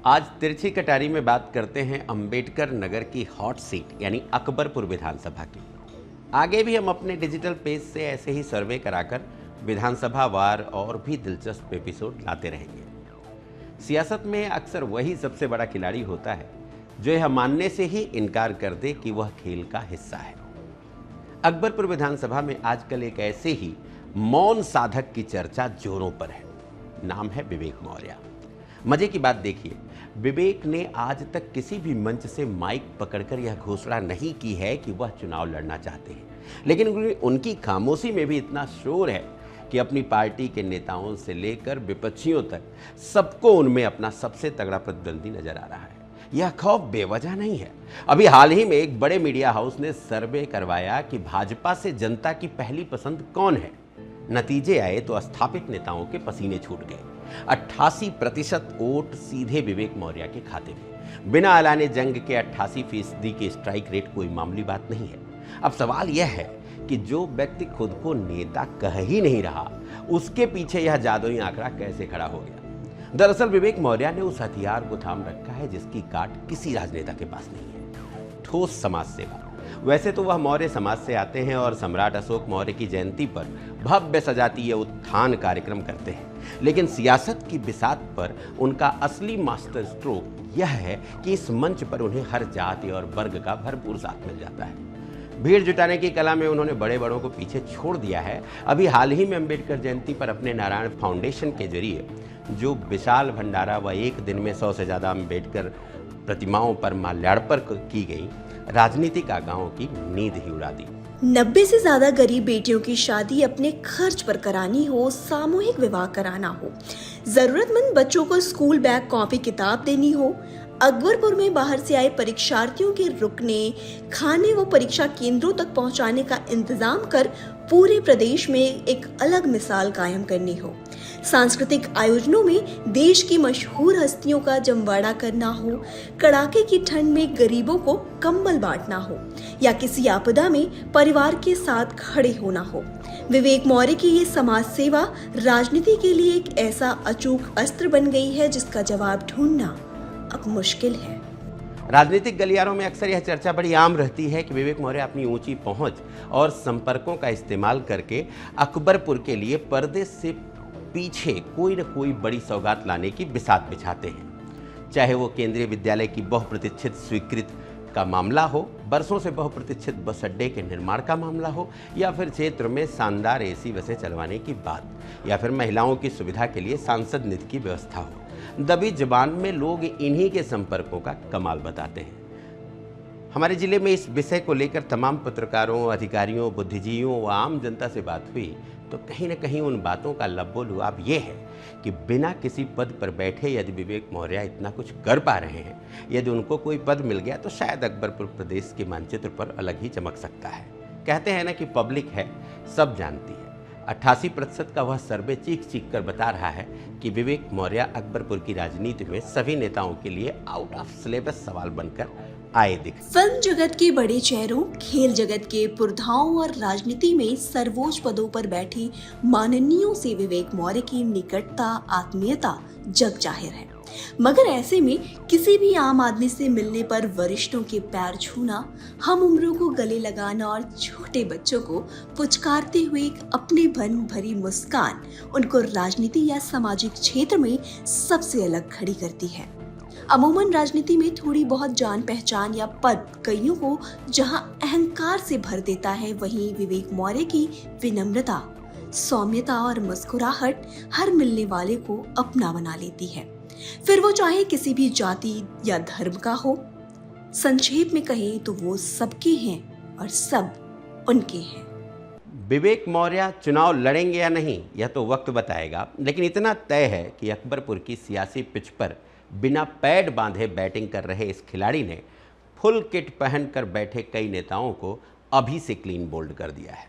आज तिरछी कटारी में बात करते हैं अंबेडकर नगर की हॉट सीट यानी अकबरपुर विधानसभा की। आगे भी हम अपने डिजिटल पेज से ऐसे ही सर्वे कराकर विधानसभा वार और भी दिलचस्प एपिसोड लाते रहेंगे। सियासत में अक्सर वही सबसे बड़ा खिलाड़ी होता है जो यह मानने से ही इनकार कर दे कि वह खेल का हिस्सा है। अकबरपुर विधानसभा में आजकल एक ऐसे ही मौन साधक की चर्चा जोरों पर है। नाम है विवेक मौर्य। मजे की बात देखिए, विवेक ने आज तक किसी भी मंच से माइक पकड़कर यह घोषणा नहीं की है कि वह चुनाव लड़ना चाहते हैं, लेकिन उनकी खामोशी में भी इतना शोर है कि अपनी पार्टी के नेताओं से लेकर विपक्षियों तक सबको उनमें अपना सबसे तगड़ा प्रतिद्वंदी नजर आ रहा है। यह खौफ बेवजह नहीं है। अभी हाल ही में एक बड़े मीडिया हाउस ने सर्वे करवाया कि भाजपा से जनता की पहली पसंद कौन है। नतीजे आए तो स्थापित नेताओं के पसीने छूट गए। 88% वोट सीधे विवेक मौर्य के खाते में। बिना ऐलाने जंग के 88% की स्ट्राइक रेट कोई मामूली बात नहीं है। अब सवाल यह है कि जो व्यक्ति खुद को नेता कह ही नहीं रहा, उसके पीछे यह जादुई आंकड़ा कैसे खड़ा हो गया। दरअसल विवेक मौर्य ने उस हथियार को थाम रखा है जिसकी काट किसी राजनेता के पास नहीं है, ठोस समाज सेवा। वैसे तो वह मौर्य समाज से आते हैं और सम्राट अशोक मौर्य की जयंती पर भव्य सजातीय उत्थान कार्यक्रम करते हैं, लेकिन सियासत की बिसात पर उनका असली मास्टर स्ट्रोक यह है कि इस मंच पर उन्हें हर जाति और वर्ग का भरपूर साथ मिल जाता है। भीड़ जुटाने की कला में उन्होंने बड़े बड़ों को पीछे छोड़ दिया है। अभी हाल ही में अंबेडकर जयंती पर अपने नारायण फाउंडेशन के जरिए जो विशाल भंडारा व एक दिन में 100 से ज़्यादा अंबेडकर प्रतिमाओं पर माल्यार्पण की गई, राजनीतिक आगाओं की नींद ही उड़ा दी। 90 से ज्यादा गरीब बेटियों की शादी अपने खर्च पर करानी हो, सामूहिक विवाह कराना हो, जरूरतमंद बच्चों को स्कूल बैग कॉपी किताब देनी हो, अकबरपुर में बाहर से आए परीक्षार्थियों के रुकने, खाने व परीक्षा केंद्रों तक पहुंचाने का इंतजाम कर पूरे प्रदेश में एक अलग मिसाल कायम करनी हो, सांस्कृतिक आयोजनों में देश की मशहूर हस्तियों का जमवाड़ा करना हो, कड़ाके की ठंड में गरीबों को कंबल बांटना हो या किसी आपदा में परिवार के साथ खड़े होना हो, विवेक मौर्य की ये समाज सेवा राजनीति के लिए एक ऐसा अचूक अस्त्र बन गई है जिसका जवाब ढूंढना अब मुश्किल है। राजनीतिक गलियारों में अक्सर यह चर्चा बड़ी आम रहती है कि विवेक मौर्य अपनी ऊंची पहुंच और संपर्कों का इस्तेमाल करके अकबरपुर के लिए पर्दे से पीछे कोई न कोई बड़ी सौगात लाने की बिसात बिछाते हैं। चाहे वो केंद्रीय विद्यालय की बहुप्रतीक्षित स्वीकृत का मामला हो, बरसों से बहुप्रतीक्षित बस अड्डे के निर्माण का मामला हो, या फिर क्षेत्र में शानदार एसी बसें चलवाने की बात, या फिर महिलाओं की सुविधा के लिए सांसद निधि की व्यवस्था हो। दबी जबान में लोग इन्हीं के संपर्कों का कमाल बताते हैं। हमारे जिले में इस विषय को लेकर तमाम पत्रकारों, अधिकारियों, बुद्धिजीवियों व आम जनता से बात हुई तो कहीं न कहीं उन बातों का लबो-लुआब ये है कि बिना किसी पद पर बैठे यदि विवेक मौर्य इतना कुछ कर पा रहे हैं, यदि उनको कोई पद मिल गया तो शायद अकबरपुर प्रदेश के मानचित्र पर अलग ही चमक सकता है। कहते हैं ना कि पब्लिक है, सब जानती है। 88% का वह सर्वे चीख चीख कर बता रहा है कि विवेक मौर्य अकबरपुर की राजनीति में सभी नेताओं के लिए आउट ऑफ सिलेबस सवाल बनकर आए दिख। फिल्म जगत के बड़े चेहरों, खेल जगत के पुरधाओं और राजनीति में सर्वोच्च पदों पर बैठी माननीयों से विवेक मौर्य की निकटता, आत्मीयता जग जाहिर है। मगर ऐसे में किसी भी आम आदमी से मिलने पर वरिष्ठों के पैर छूना, हम उम्रों को गले लगाना और छोटे बच्चों को पुचकारते हुए एक अपनेपन भरी मुस्कान उनको राजनीति या सामाजिक क्षेत्र में सबसे अलग खड़ी करती है। अमूमन राजनीति में थोड़ी बहुत जान पहचान या पद कईयों को जहां अहंकार से भर देता है, वहीं विवेक मौर्य की विनम्रता, सौम्यता और मुस्कुराहट हर मिलने वाले को अपना बना लेती है, फिर वो चाहे किसी भी जाति या धर्म का हो। संक्षेप में कहें तो वो सबके हैं और सब उनके हैं। विवेक मौर्य चुनाव लड़ेंगे या नहीं यह तो वक्त बताएगा, लेकिन इतना तय है कि अकबरपुर की सियासी पिच पर बिना पैड बांधे बैटिंग कर रहे इस खिलाड़ी ने फुल किट पहनकर बैठे कई नेताओं को अभी से क्लीन बोल्ड कर दिया है।